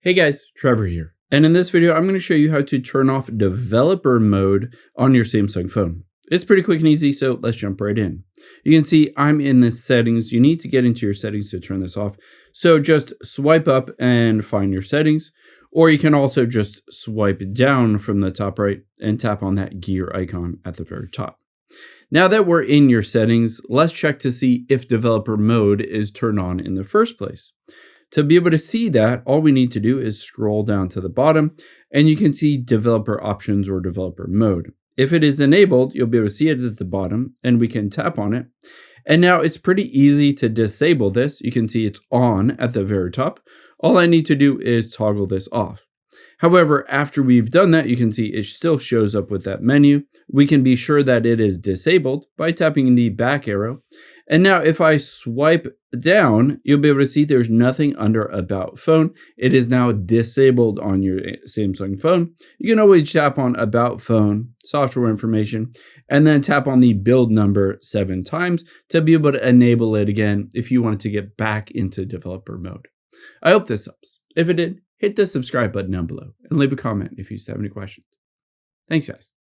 Hey guys, Trevor here. And in this video, I'm going to show you how to turn off developer mode on your Samsung phone. It's pretty quick and easy, so let's jump right in. You can see I'm in the settings. You need to get into your settings to turn this off. So just swipe up and find your settings, or you can also just swipe down from the top right and tap on that gear icon at the very top. Now that we're in your settings, let's check to see if developer mode is turned on in the first place. To be able to see that, all we need to do is scroll down to the bottom and you can see developer options or developer mode. If it is enabled, you'll be able to see it at the bottom and we can tap on it. And now it's pretty easy to disable this. You can see it's on at the very top. All I need to do is toggle this off. However, after we've done that, you can see it still shows up with that menu. We can be sure that it is disabled by tapping the back arrow. And now if I swipe down, you'll be able to see there's nothing under About Phone. It is now disabled on your Samsung phone. You can always tap on About Phone, software information, and then tap on the build number 7 times to be able to enable it again if you wanted to get back into developer mode. I hope this helps. If it did, hit the subscribe button down below and leave a comment if you have any questions. Thanks, guys.